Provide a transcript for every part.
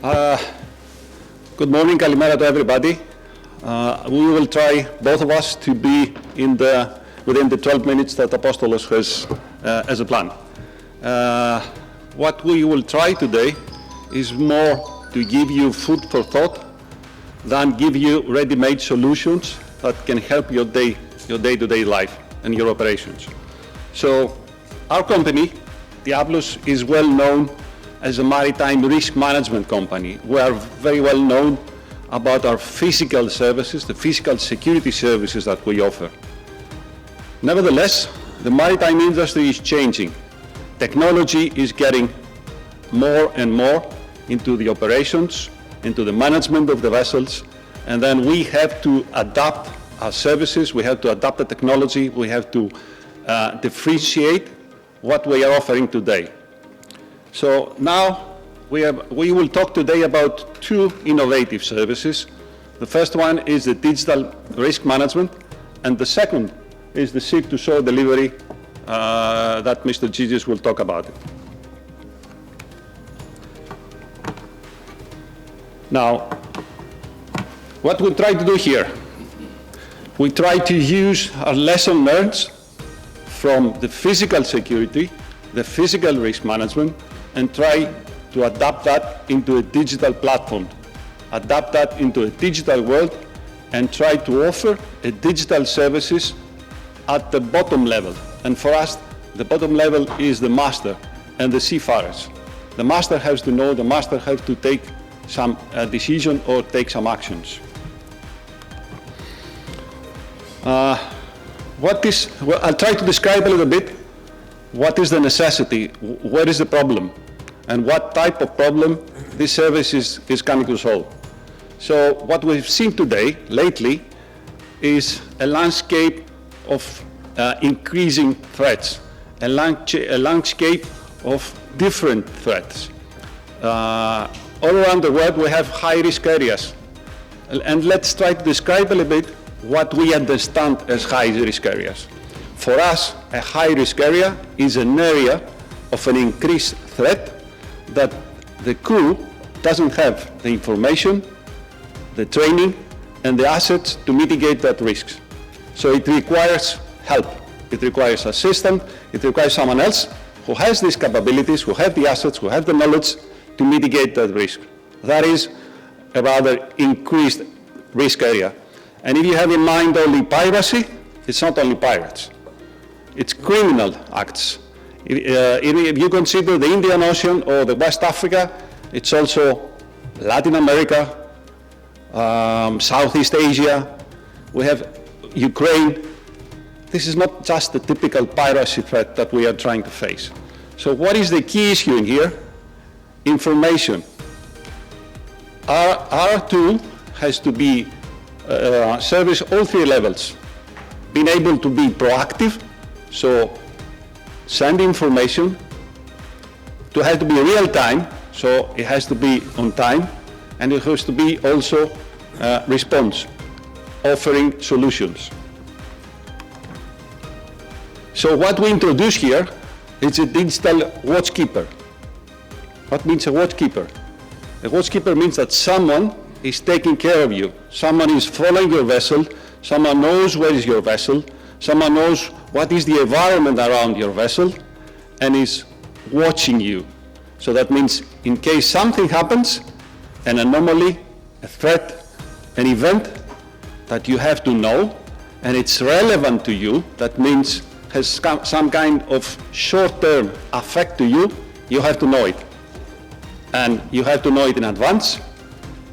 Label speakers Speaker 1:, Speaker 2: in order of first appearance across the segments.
Speaker 1: Good morning, kalimera to everybody. We will try, both of us, to be within the 12 minutes that Apostolos has as a plan. What we will try today is more to give you food for thought than give you ready-made solutions that can help your day-to-day life and your operations. So our company, Diaplous, is well known as a maritime risk management company. We are very well known about our physical services, the physical security services that we offer. Nevertheless, the maritime industry is changing. Technology is getting more and more into the operations, into the management of the vessels, and then we have to adapt our services, we have to adapt the technology, we have to differentiate what we are offering today. So now we will talk today about two innovative services. The first one is the digital risk management, and the second is the ship-to-shore delivery that Mr. Gigius will talk about it. Now, what we try to do here, we try to use our lesson learned from the physical security, the physical risk management, and try to adapt that into a digital platform, adapt that into a digital world, and try to offer a digital services at the bottom level. And for us, the bottom level is the master and the seafarers. The master has to know, the master has to take some decision or take some actions. Well, I'll try to describe a little bit what is the necessity, what is the problem, and what type of problem this service is coming to solve. So what we've seen today, lately, is a landscape of increasing threats, a landscape of different threats. All around the world we have high-risk areas. And let's try to describe a little bit what we understand as high-risk areas. For us, a high-risk area is an area of an increased threat that the crew doesn't have the information, the training, and the assets to mitigate that risk. So it requires help. It requires assistance. It requires someone else who has these capabilities, who have the assets, who have the knowledge to mitigate that risk. That is a rather increased risk area. And if you have in mind only piracy, it's not only pirates. It's criminal acts. If you consider the Indian Ocean or the West Africa, it's also Latin America, Southeast Asia, we have Ukraine. This is not just the typical piracy threat that we are trying to face. So what is the key issue in here? Information. Our tool has to be service all three levels. Being able to be proactive, so send information, to have to be real time, so it has to be on time, and it has to be also response, offering solutions. So what we introduce here is a digital watchkeeper. What means a watchkeeper? A watchkeeper means that someone is taking care of you. Someone is following your vessel. Someone knows where is your vessel. Someone knows what is the environment around your vessel and is watching you. So that means in case something happens, an anomaly, a threat, an event that you have to know and it's relevant to you, that means has some kind of short-term effect to you, you have to know it. And you have to know it in advance,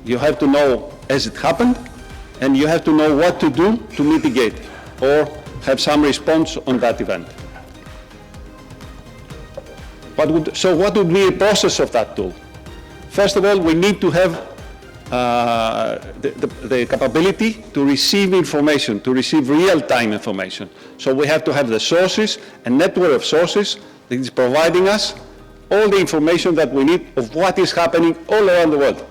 Speaker 1: you have to know as it happened, and you have to know what to do to mitigate or have some response on that event. So what would be the process of that tool? First of all, we need to have the capability to receive information, to receive real-time information. So we have to have the sources, a network of sources that is providing us all the information that we need of what is happening all around the world.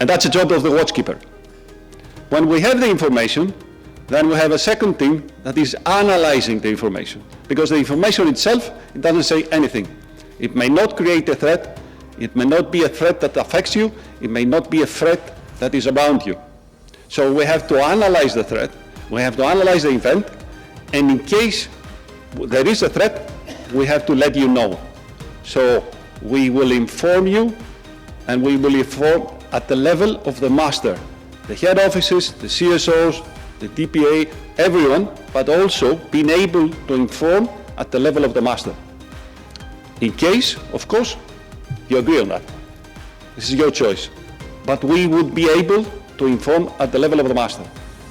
Speaker 1: And that's the job of the watchkeeper. When we have the information, then we have a second team that is analyzing the information. Because the information itself, it doesn't say anything. It may not create a threat, It may not be a threat that affects you. It may not be a threat that is around you. So we have to analyze the threat. We have to analyze the event. And in case there is a threat, we have to let you know. So we will inform you, and we will inform at the level of the master, the head offices, the CSOs, the DPA, everyone, but also being able to inform at the level of the master. In case, of course, you agree on that. This is your choice. But we would be able to inform at the level of the master.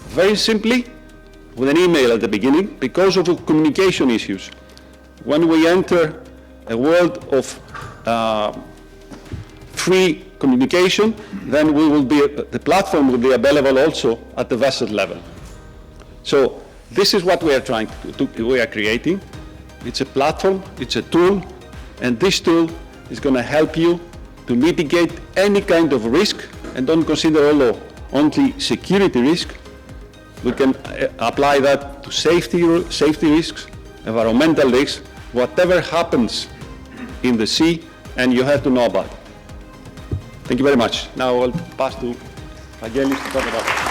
Speaker 1: Very simply, with an email at the beginning, because of the communication issues. When we enter a world of free communication, then the platform will be available also at the vessel level. So this is what we are trying to do. We are creating. It's a platform, it's a tool, and this tool is going to help you to mitigate any kind of risk, and don't consider only security risk. We can apply that to safety risks, environmental risks, whatever happens in the sea, and you have to know about it. Thank you very much. Now I'll pass to Vangelis to talk about it.